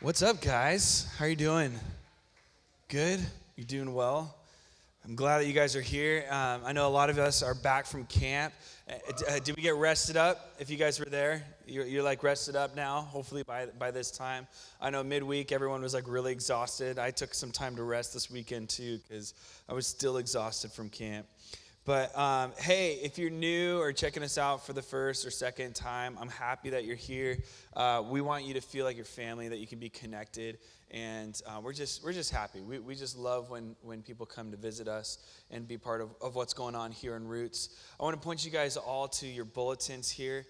What's up, guys? How are you doing? Good? You doing well? I'm glad that you guys are here. I know a lot of us are back from camp. Did we get rested up? If you guys were there, you're like rested up now, hopefully by this time. I know midweek everyone was like really exhausted. I took some time to rest this weekend too because I was still exhausted from camp. But hey, if you're new or checking us out for the first or second time, I'm happy that you're here. We want you to feel like your family, that you can be connected, and we're just happy. We just love when people come to visit us and be part of what's going on here in Roots. I want to point you guys all to your bulletins here.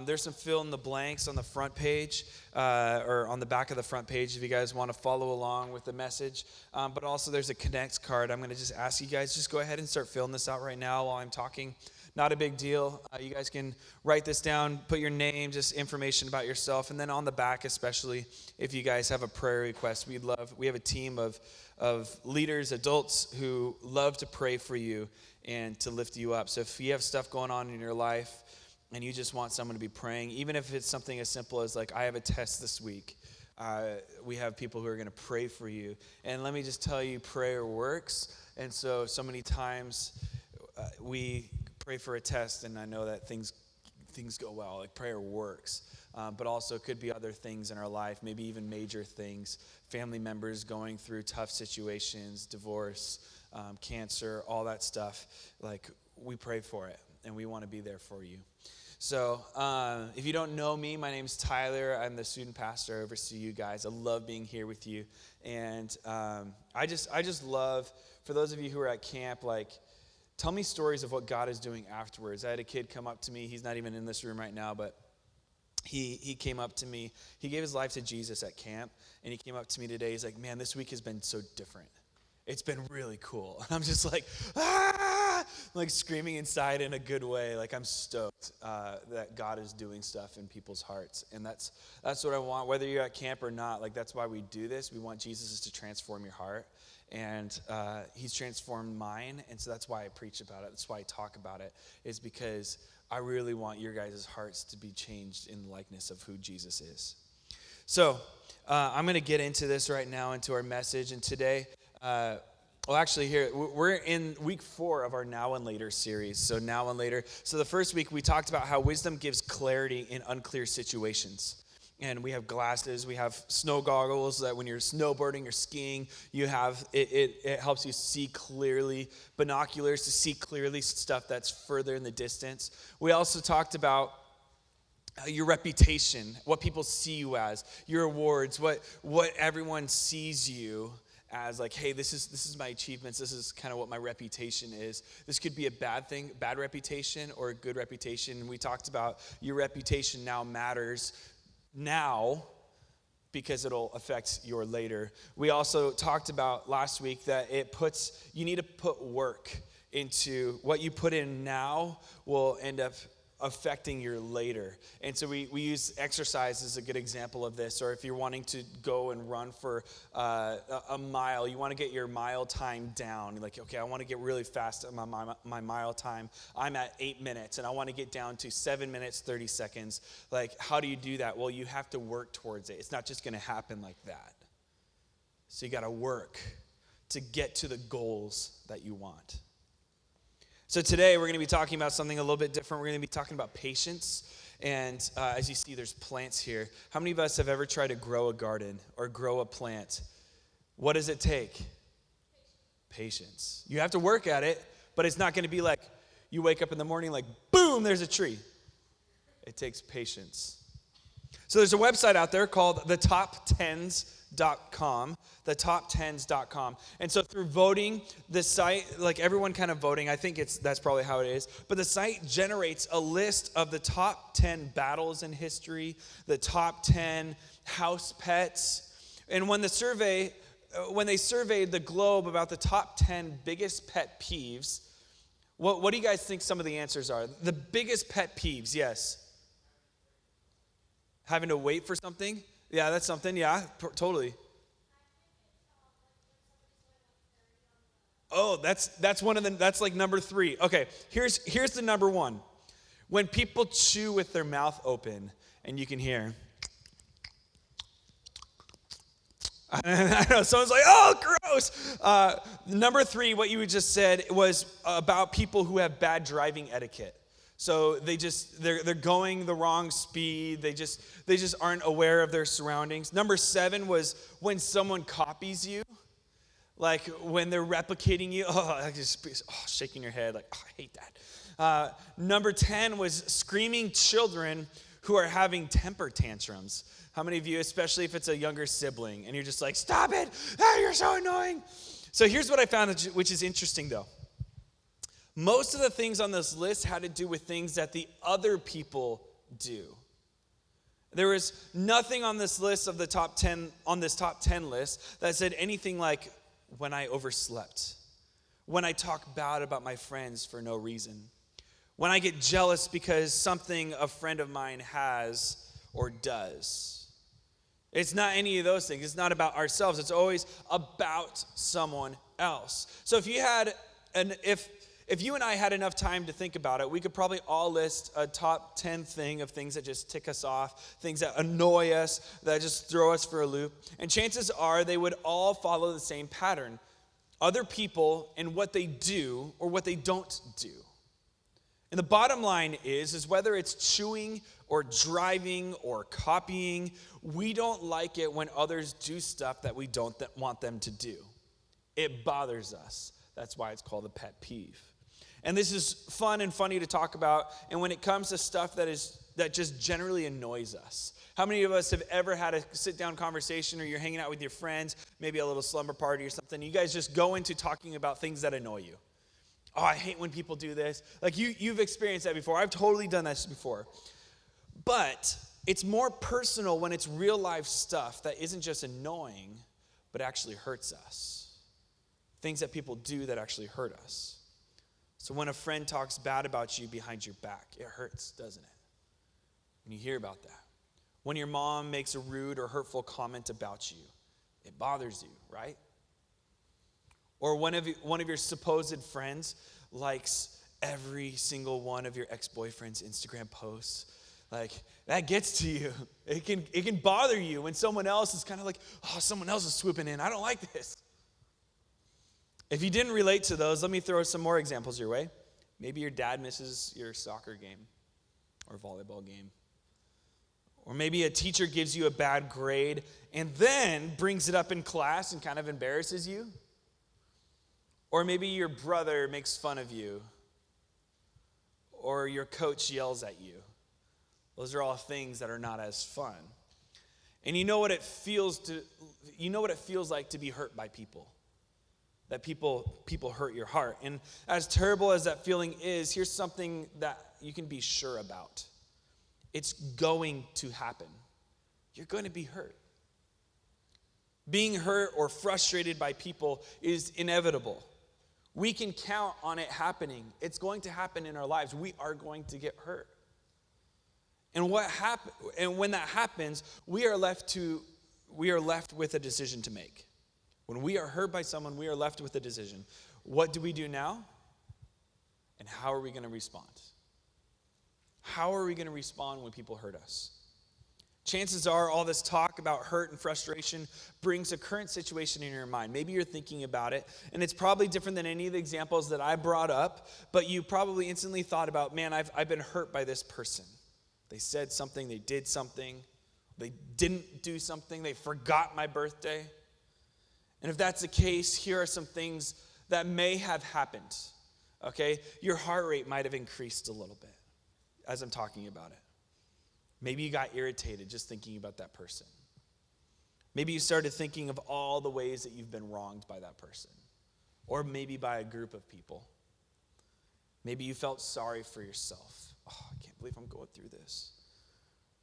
There's some fill in the blanks on the front page or on the back of the front page if you guys want to follow along with the message. But also there's a Connect card. I'm going to just ask you guys, just go ahead and start filling this out right now while I'm talking. Not a big deal. You guys can write this down, put your name, just information about yourself, and then on the back especially, if you guys have a prayer request, we have a team of leaders, adults who love to pray for you and to lift you up. So if you have stuff going on in your life and you just want someone to be praying, even if it's something as simple as like, I have a test this week, we have people who are going to pray for you. And let me just tell you, prayer works. And so many times we pray for a test, and I know that things go well. Like prayer works, but also it could be other things in our life, maybe even major things. Family members going through tough situations, divorce, cancer, all that stuff. Like we pray for it, and we want to be there for you. So if you don't know me, my name's Tyler. I'm the student pastor. I oversee you guys. I love being here with you, and I just love, for those of you who are at camp, like, tell me stories of what God is doing afterwards. I had a kid come up to me. He's not even in this room right now, but he came up to me. He gave his life to Jesus at camp, and he came up to me today. He's like, man, this week has been so different. It's been really cool. And I'm just like, like screaming inside in a good way. Like I'm stoked that God is doing stuff in people's hearts. And that's what I want, whether you're at camp or not. Like that's why we do this. We want Jesus to transform your heart. And he's transformed mine, and so that's why I preach about it. That's why I talk about it, is because I really want your guys' hearts to be changed in the likeness of who Jesus is. So I'm going to get into this right now, into our message. And today, here, we're in week 4 of our Now and Later series. So Now and Later. So the first week, we talked about how wisdom gives clarity in unclear situations. And we have glasses, we have snow goggles that when you're snowboarding or skiing, you have, it helps you see clearly, binoculars to see clearly stuff that's further in the distance. We also talked about your reputation, what people see you as, your awards, what everyone sees you as, like, hey, this is my achievements, this is kind of what my reputation is. This could be a bad thing, bad reputation, or a good reputation. And we talked about your reputation now matters now because it'll affect your later. We also talked about last week that you need to put work into what you put in now will end up affecting your later. And so we use exercise as a good example of this. Or if you're wanting to go and run for a mile, you want to get your mile time down. You're like, okay, I want to get really fast at my mile time. I'm at 8 minutes, and I want to get down to 7 minutes, 30 seconds. Like, how do you do that? Well, you have to work towards it. It's not just going to happen like that. So you got to work to get to the goals that you want. So today we're going to be talking about something a little bit different. We're going to be talking about patience. And as you see, there's plants here. How many of us have ever tried to grow a garden or grow a plant? What does it take? Patience. You have to work at it, but it's not going to be like you wake up in the morning like, boom, there's a tree. It takes patience. So there's a website out there called thetop10s.com, thetop10s.com. And so through voting, the site, like everyone kind of voting, I think that's probably how it is, but the site generates a list of the top 10 battles in history, the top 10 house pets. And when they surveyed the globe about the top 10 biggest pet peeves, what do you guys think some of the answers are? The biggest pet peeves, yes. Having to wait for something? Yeah, that's something. Yeah, totally. Oh, that's one of them. That's like number 3. Okay, here's the number 1. When people chew with their mouth open and you can hear. I know, someone's like, oh, gross. Number 3, what you just said was about people who have bad driving etiquette. So they're going the wrong speed. They just aren't aware of their surroundings. Number 7 was when someone copies you, like when they're replicating you. Shaking your head like, oh, I hate that. Number 10 was screaming children who are having temper tantrums. How many of you, especially if it's a younger sibling, and you're just like, stop it, you're so annoying. So here's what I found, which is interesting though. Most of the things on this list had to do with things that the other people do. There was nothing on this list of the top 10, on this top 10 list, that said anything like, when I overslept, when I talk bad about my friends for no reason, when I get jealous because something a friend of mine has or does. It's not any of those things. It's not about ourselves. It's always about someone else. So if you and I had enough time to think about it, we could probably all list a top 10 thing of things that just tick us off, things that annoy us, that just throw us for a loop. And chances are they would all follow the same pattern. Other people and what they do or what they don't do. And the bottom line is whether it's chewing or driving or copying, we don't like it when others do stuff that we don't want them to do. It bothers us. That's why it's called a pet peeve. And this is fun and funny to talk about. And when it comes to stuff that just generally annoys us. How many of us have ever had a sit-down conversation, or you're hanging out with your friends, maybe a little slumber party or something, you guys just go into talking about things that annoy you? Oh, I hate when people do this. Like you've experienced that before. I've totally done this before. But it's more personal when it's real life stuff that isn't just annoying, but actually hurts us. Things that people do that actually hurt us. So when a friend talks bad about you behind your back, it hurts, doesn't it? When you hear about that. When your mom makes a rude or hurtful comment about you, it bothers you, right? Or one of your supposed friends likes every single one of your ex-boyfriend's Instagram posts. Like, that gets to you. It can bother you when someone else is kind of like, oh, someone else is swooping in. I don't like this. If you didn't relate to those, let me throw some more examples your way. Maybe your dad misses your soccer game or volleyball game. Or maybe a teacher gives you a bad grade and then brings it up in class and kind of embarrasses you. Or maybe your brother makes fun of you. Or your coach yells at you. Those are all things that are not as fun. And you know what it feels like to be hurt by people. That people hurt your heart. And as terrible as that feeling is, here's something that you can be sure about. It's going to happen. You're going to be hurt. Being hurt or frustrated by people is inevitable. We can count on it happening. It's going to happen in our lives. We are going to get hurt. And when that happens, we are left with a decision to make. When we are hurt by someone, we are left with a decision. What do we do now? And how are we going to respond? How are we going to respond when people hurt us? Chances are all this talk about hurt and frustration brings a current situation in your mind. Maybe you're thinking about it, and it's probably different than any of the examples that I brought up, but you probably instantly thought about, man, I've been hurt by this person. They said something, they did something, they didn't do something, they forgot my birthday. And if that's the case, here are some things that may have happened, okay? Your heart rate might have increased a little bit as I'm talking about it. Maybe you got irritated just thinking about that person. Maybe you started thinking of all the ways that you've been wronged by that person, or maybe by a group of people. Maybe you felt sorry for yourself. Oh, I can't believe I'm going through this.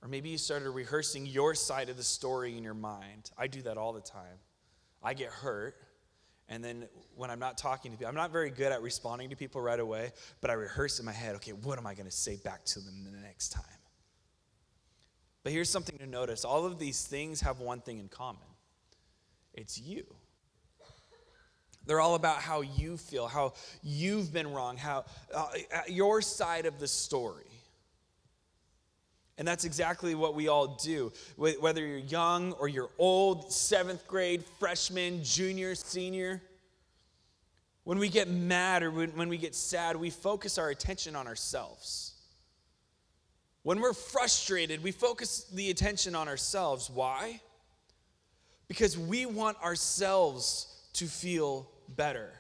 Or maybe you started rehearsing your side of the story in your mind. I do that all the time. I get hurt, and then when I'm not talking to people, I'm not very good at responding to people right away, but I rehearse in my head, okay, what am I going to say back to them the next time? But here's something to notice. All of these things have one thing in common. It's you. They're all about how you feel, how you've been wrong, how your side of the story. And that's exactly what we all do. Whether you're young or you're old, 7th grade, freshman, junior, senior. When we get mad or when we get sad, we focus our attention on ourselves. When we're frustrated, we focus the attention on ourselves. Why? Because we want ourselves to feel better.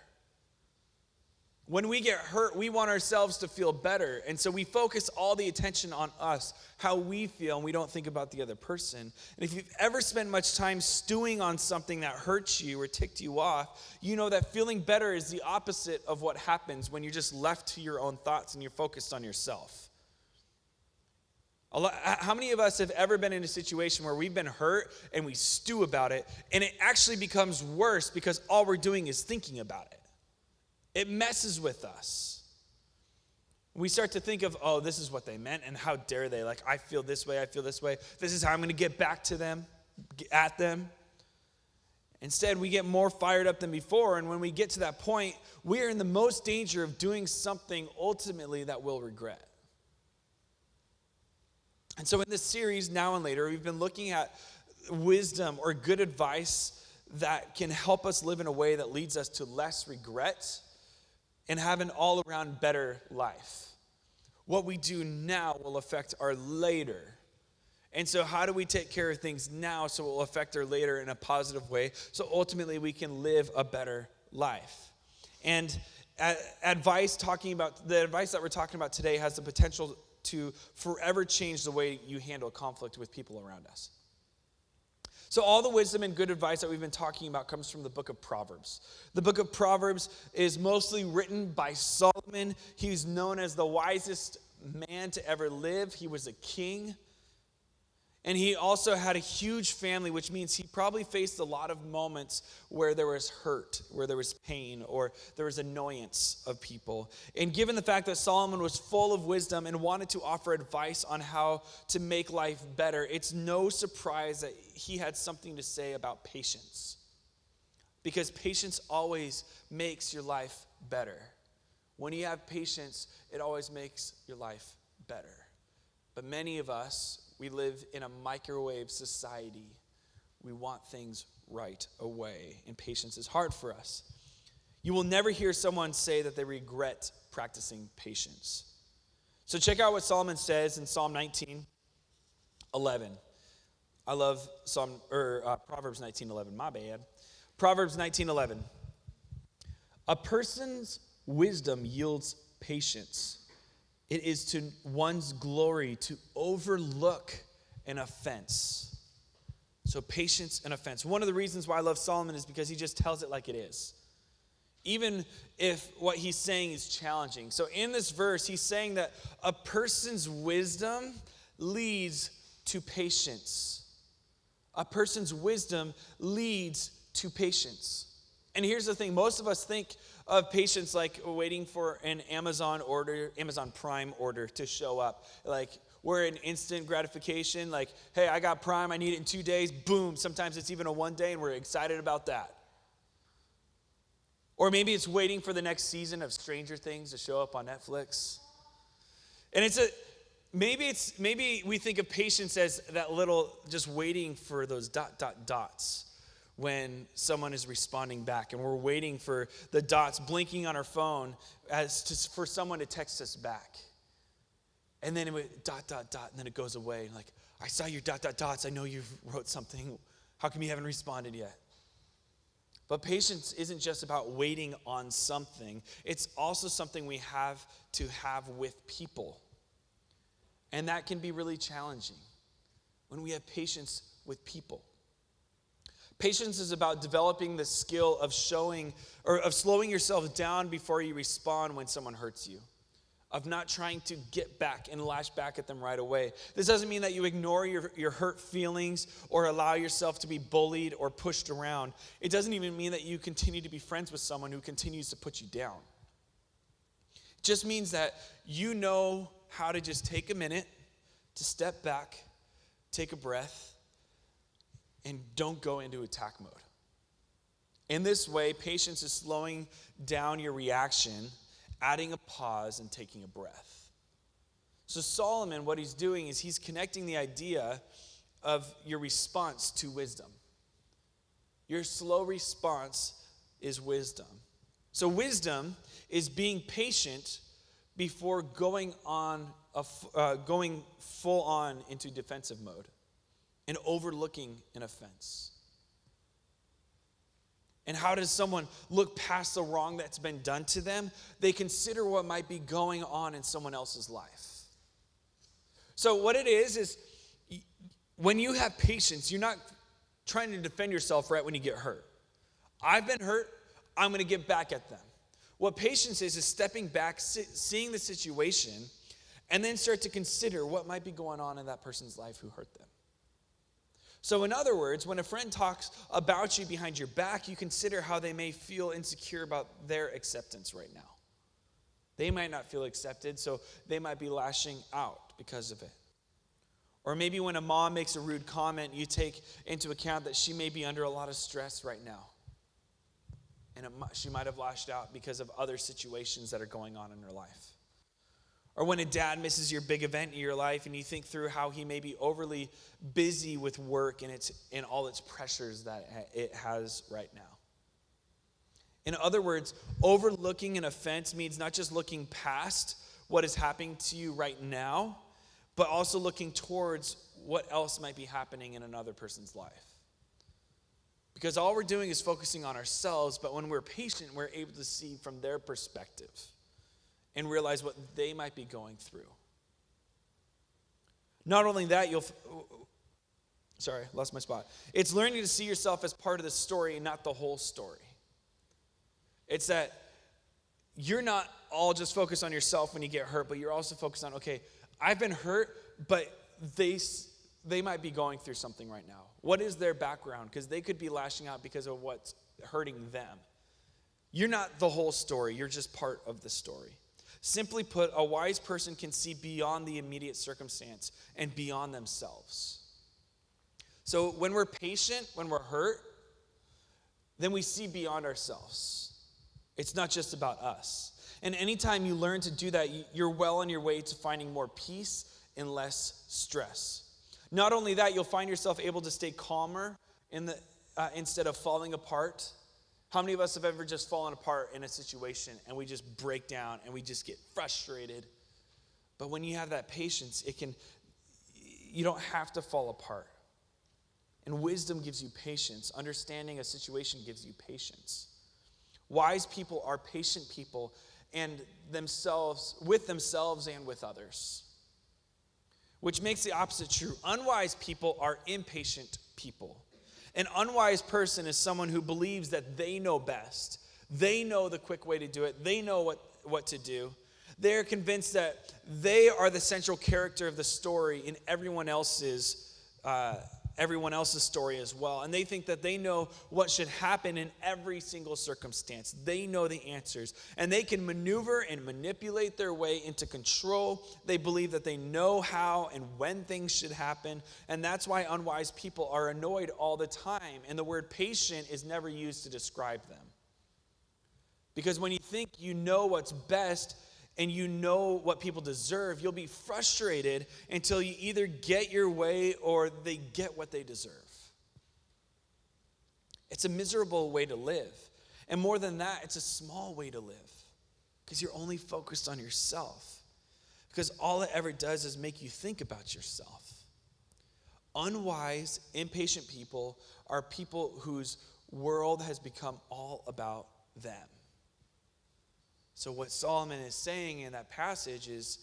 When we get hurt, we want ourselves to feel better. And so we focus all the attention on us, how we feel, and we don't think about the other person. And if you've ever spent much time stewing on something that hurts you or ticked you off, you know that feeling better is the opposite of what happens when you're just left to your own thoughts and you're focused on yourself. How many of us have ever been in a situation where we've been hurt and we stew about it, and it actually becomes worse because all we're doing is thinking about it? It messes with us. We start to think of, oh, this is what they meant, and how dare they? Like, I feel this way, I feel this way. This is how I'm going to get back to them, at them. Instead, we get more fired up than before, and when we get to that point, we are in the most danger of doing something ultimately that we'll regret. And so in this series, Now and Later, we've been looking at wisdom or good advice that can help us live in a way that leads us to less regret and have an all-around better life. What we do now will affect our later. And so how do we take care of things now so it will affect our later in a positive way so ultimately we can live a better life? And the advice that we're talking about today has the potential to forever change the way you handle conflict with people around us. So all the wisdom and good advice that we've been talking about comes from the book of Proverbs. The book of Proverbs is mostly written by Solomon. He's known as the wisest man to ever live. He was a king. And he also had a huge family, which means he probably faced a lot of moments where there was hurt, where there was pain, or there was annoyance of people. And given the fact that Solomon was full of wisdom and wanted to offer advice on how to make life better, it's no surprise that he had something to say about patience. Because patience always makes your life better. When you have patience, it always makes your life better. But many of us, we live in a microwave society. We want things right away, and patience is hard for us. You will never hear someone say that they regret practicing patience. So check out what Solomon says in Psalm 19:11. I love Proverbs 19:11. My bad. Proverbs 19:11. A person's wisdom yields patience. It is to one's glory to overlook an offense. So patience and offense. One of the reasons why I love Solomon is because he just tells it like it is. Even if what he's saying is challenging. So in this verse, he's saying that a person's wisdom leads to patience. A person's wisdom leads to patience. And here's the thing, most of us think of patience like waiting for an Amazon Prime order to show up. Like we're in instant gratification, like, hey, I got Prime, I need it in 2 days, boom. Sometimes it's even a 1 day and we're excited about that. Or maybe it's waiting for the next season of Stranger Things to show up on Netflix. And maybe we think of patience as that little just waiting for those ... when someone is responding back, and we're waiting for the dots blinking on our phone for someone to text us back. And then it would ... and then it goes away. And like, I saw your ... I know you wrote something. How come you haven't responded yet? But patience isn't just about waiting on something. It's also something we have to have with people. And that can be really challenging when we have patience with people. Patience is about developing the skill of slowing yourself down before you respond when someone hurts you, of not trying to get back and lash back at them right away. This doesn't mean that you ignore your hurt feelings or allow yourself to be bullied or pushed around. It doesn't even mean that you continue to be friends with someone who continues to put you down. It just means that you know how to just take a minute to step back, take a breath, and don't go into attack mode. In this way, patience is slowing down your reaction, adding a pause, and taking a breath. So Solomon, what he's doing is he's connecting the idea of your response to wisdom. Your slow response is wisdom. So wisdom is being patient before going full on into defensive mode and overlooking an offense. And how does someone look past the wrong that's been done to them? They consider what might be going on in someone else's life. So what it is when you have patience, you're not trying to defend yourself right when you get hurt. I've been hurt, I'm going to get back at them. What patience is stepping back, seeing the situation, and then start to consider what might be going on in that person's life who hurt them. So in other words, when a friend talks about you behind your back, you consider how they may feel insecure about their acceptance right now. They might not feel accepted, so they might be lashing out because of it. Or maybe when a mom makes a rude comment, you take into account that she may be under a lot of stress right now. And she might have lashed out because of other situations that are going on in her life. Or when a dad misses your big event in your life and you think through how he may be overly busy with work and all its pressures that it has right now. In other words, overlooking an offense means not just looking past what is happening to you right now, but also looking towards what else might be happening in another person's life. Because all we're doing is focusing on ourselves, but when we're patient, we're able to see from their perspective and realize what they might be going through. Not only that, lost my spot. It's learning to see yourself as part of the story and not the whole story. It's that you're not all just focused on yourself when you get hurt, but you're also focused on, okay, I've been hurt, but they might be going through something right now. What is their background? Because they could be lashing out because of what's hurting them. You're not the whole story. You're just part of the story. Simply put, a wise person can see beyond the immediate circumstance and beyond themselves. So when we're patient, when we're hurt, then we see beyond ourselves. It's not just about us. And anytime you learn to do that, you're well on your way to finding more peace and less stress. Not only that, you'll find yourself able to stay calmer instead of falling apart. How many of us have ever just fallen apart in a situation and we just break down and we just get frustrated? But when you have that patience, you don't have to fall apart. And wisdom gives you patience. Understanding a situation gives you patience. Wise people are patient people and with themselves and with others. Which makes the opposite true. Unwise people are impatient people. An unwise person is someone who believes that they know best. They know the quick way to do it. They know what to do. They're convinced that they are the central character of the story in everyone else's story as well. And they think that they know what should happen in every single circumstance. They know the answers. And they can maneuver and manipulate their way into control. They believe that they know how and when things should happen. And that's why unwise people are annoyed all the time. And the word patient is never used to describe them. Because when you think you know what's best, and you know what people deserve, you'll be frustrated until you either get your way or they get what they deserve. It's a miserable way to live. And more than that, it's a small way to live because you're only focused on yourself. Because all it ever does is make you think about yourself. Unwise, impatient people are people whose world has become all about them. So what Solomon is saying in that passage is,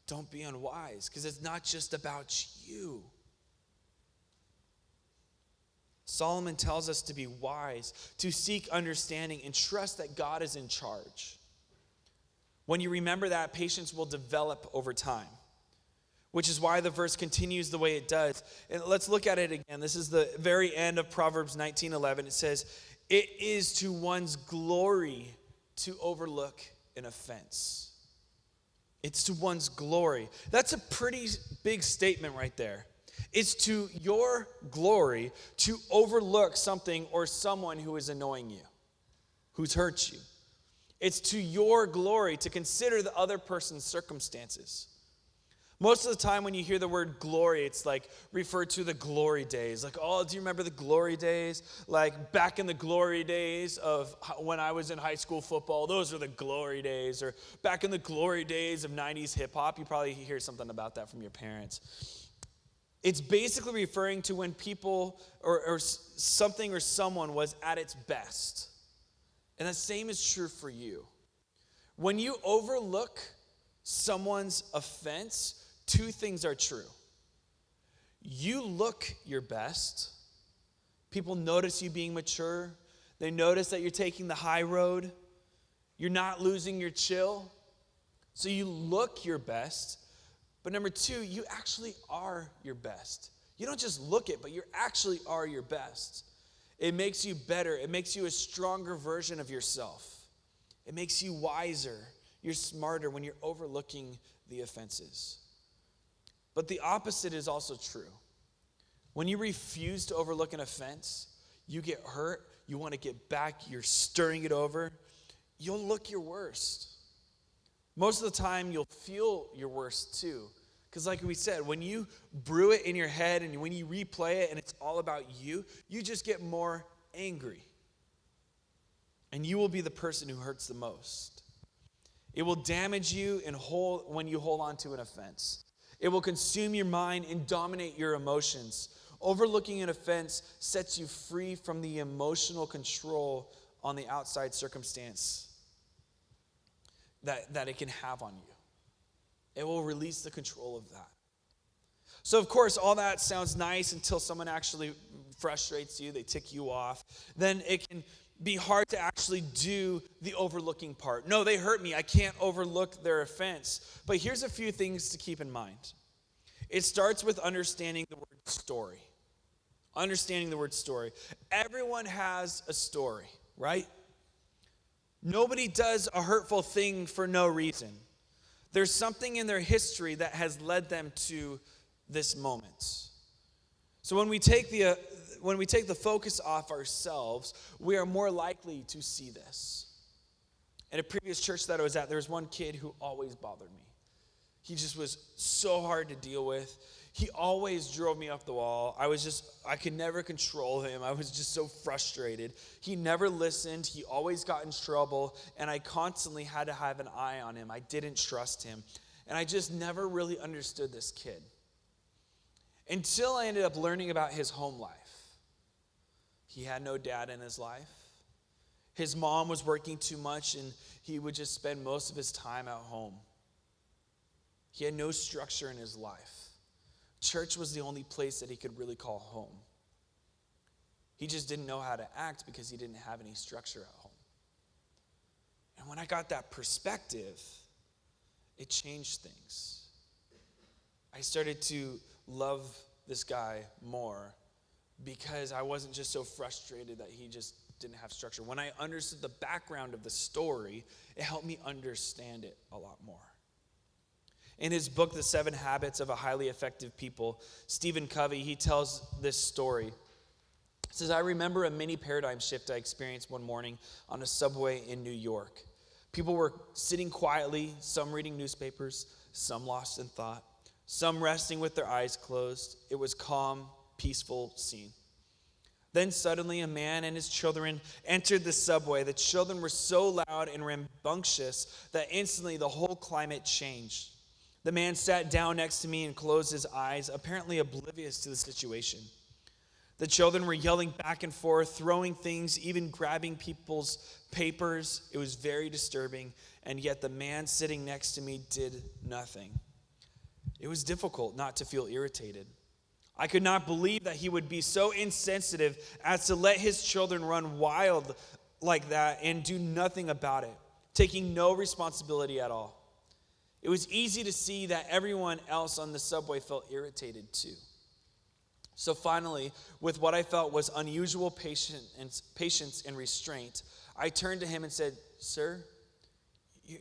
don't be unwise, because it's not just about you. Solomon tells us to be wise, to seek understanding, and trust that God is in charge. When you remember that, patience will develop over time, which is why the verse continues the way it does. And let's look at it again. This is the very end of Proverbs 19:11. It says, it is to one's glory to overlook an offense. It's to one's glory. That's a pretty big statement right there. It's to your glory to overlook something or someone who is annoying you, who's hurt you. It's to your glory to consider the other person's circumstances. Most of the time when you hear the word glory, it's like referred to the glory days. Like, oh, do you remember the glory days? Like back in the glory days of when I was in high school football, those are the glory days. Or back in the glory days of 90s hip hop, you probably hear something about that from your parents. It's basically referring to when people or something or someone was at its best. And the same is true for you. When you overlook someone's offense, two things are true. You look your best. People notice you being mature. They notice that you're taking the high road. You're not losing your chill. So you look your best. But number two, you actually are your best. You don't just look it, but you actually are your best. It makes you better. It makes you a stronger version of yourself. It makes you wiser. You're smarter when you're overlooking the offenses. But the opposite is also true. When you refuse to overlook an offense, you get hurt, you want to get back, you're stirring it over, you'll look your worst. Most of the time, you'll feel your worst too. Because like we said, when you brew it in your head and when you replay it and it's all about you, you just get more angry. And you will be the person who hurts the most. It will damage you when you hold on to an offense. It will consume your mind and dominate your emotions. Overlooking an offense sets you free from the emotional control on the outside circumstance that it can have on you. It will release the control of that. So, of course, all that sounds nice until someone actually frustrates you, they tick you off. Then it can be hard to actually do the overlooking part. No, they hurt me. I can't overlook their offense. But here's a few things to keep in mind. It starts with understanding the word story. Understanding the word story. Everyone has a story, right? Nobody does a hurtful thing for no reason. There's something in their history that has led them to this moment. So when we take the focus off ourselves, we are more likely to see this. At a previous church that I was at, there was one kid who always bothered me. He just was so hard to deal with. He always drove me up the wall. I could never control him. I was just so frustrated. He never listened. He always got in trouble, and I constantly had to have an eye on him. I didn't trust him, and I just never really understood this kid until I ended up learning about his home life. He had no dad in his life. His mom was working too much, and he would just spend most of his time at home. He had no structure in his life. Church was the only place that he could really call home. He just didn't know how to act because he didn't have any structure at home. And when I got that perspective, it changed things. I started to love this guy more because I wasn't just so frustrated that he just didn't have structure. When I understood the background of the story, it helped me understand it a lot more. In his book, The 7 Habits of a Highly Effective People, Stephen Covey, he tells this story. He says, I remember a mini paradigm shift I experienced one morning on a subway in New York. People were sitting quietly, some reading newspapers, some lost in thought, some resting with their eyes closed. It was calm, peaceful scene. Then suddenly a man and his children entered the subway. The children were so loud and rambunctious that instantly the whole climate changed. The man sat down next to me and closed his eyes, apparently oblivious to the situation. The children were yelling back and forth, throwing things, even grabbing people's papers. It was very disturbing, and yet the man sitting next to me did nothing. It was difficult not to feel irritated. I could not believe that he would be so insensitive as to let his children run wild like that and do nothing about it, taking no responsibility at all. It was easy to see that everyone else on the subway felt irritated too. So finally, with what I felt was unusual patience and restraint, I turned to him and said, Sir,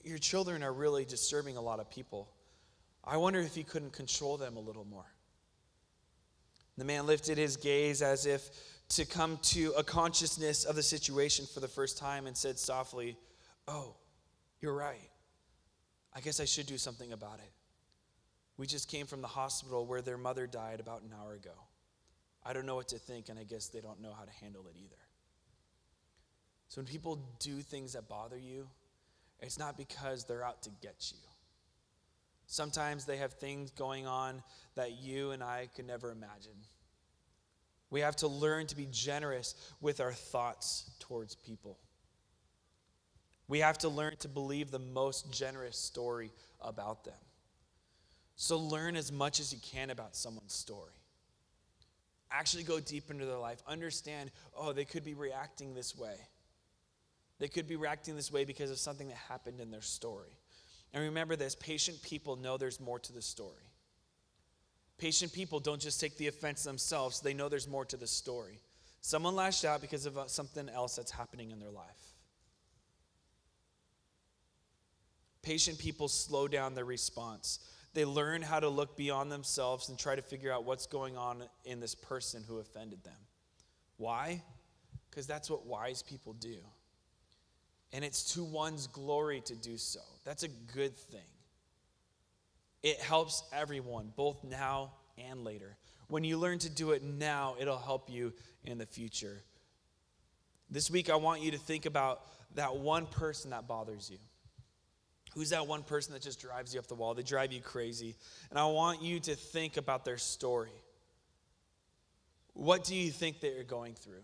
your children are really disturbing a lot of people. I wonder if you couldn't control them a little more. The man lifted his gaze as if to come to a consciousness of the situation for the first time and said softly, Oh, you're right. I guess I should do something about it. We just came from the hospital where their mother died about an hour ago. I don't know what to think, and I guess they don't know how to handle it either. So when people do things that bother you, it's not because they're out to get you. Sometimes they have things going on that you and I could never imagine. We have to learn to be generous with our thoughts towards people. We have to learn to believe the most generous story about them. So learn as much as you can about someone's story. Actually go deep into their life. Understand, they could be reacting this way. They could be reacting this way because of something that happened in their story. And remember this, patient people know there's more to the story. Patient people don't just take the offense themselves. They know there's more to the story. Someone lashed out because of something else that's happening in their life. Patient people slow down their response. They learn how to look beyond themselves and try to figure out what's going on in this person who offended them. Why? Because that's what wise people do. And it's to one's glory to do so. That's a good thing. It helps everyone, both now and later. When you learn to do it now, it'll help you in the future. This week, I want you to think about that one person that bothers you. Who's that one person that just drives you up the wall? They drive you crazy. And I want you to think about their story. What do you think they're going through?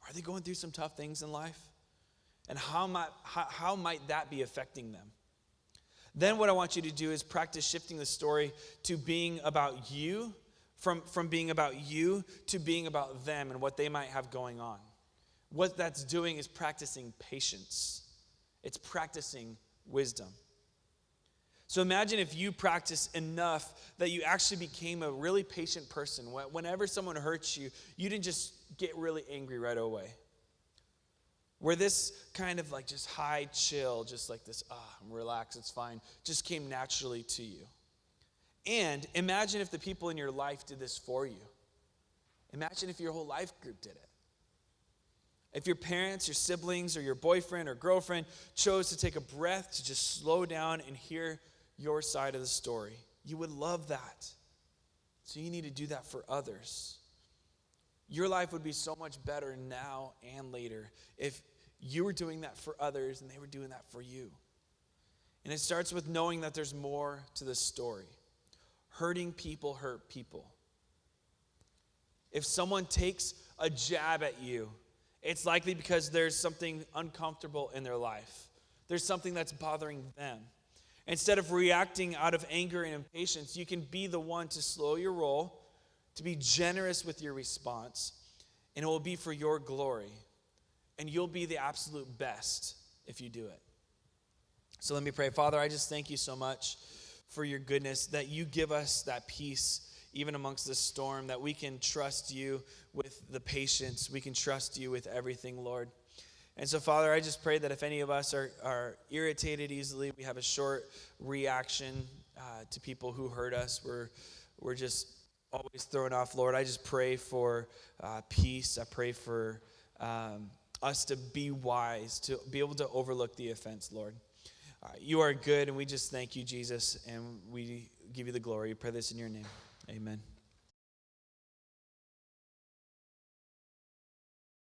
Are they going through some tough things in life? And how might that be affecting them? Then what I want you to do is practice shifting the story to being about you, from being about you to being about them and what they might have going on. What that's doing is practicing patience. It's practicing wisdom. So imagine if you practice enough that you actually became a really patient person. Whenever someone hurts you, you didn't just get really angry right away. Where this kind of like just high chill, just like this, I'm relaxed, it's fine, just came naturally to you. And imagine if the people in your life did this for you. Imagine if your whole life group did it. If your parents, your siblings, or your boyfriend or girlfriend chose to take a breath to just slow down and hear your side of the story, you would love that. So you need to do that for others. Your life would be so much better now and later if you were doing that for others and they were doing that for you. And it starts with knowing that there's more to the story. Hurting people hurt people. If someone takes a jab at you, it's likely because there's something uncomfortable in their life. There's something that's bothering them. Instead of reacting out of anger and impatience, you can be the one to slow your roll, to be generous with your response, and it will be for your glory. And you'll be the absolute best if you do it. So let me pray. Father, I just thank you so much for your goodness, that you give us that peace even amongst this storm, that we can trust you with the patience. We can trust you with everything, Lord. And so, Father, I just pray that if any of us are irritated easily, we have a short reaction to people who hurt us, we're just always thrown off, Lord. I just pray for peace. I pray for us to be wise, to be able to overlook the offense, Lord. You are good, and we just thank you, Jesus, and we give you the glory. We pray this in your name. Amen.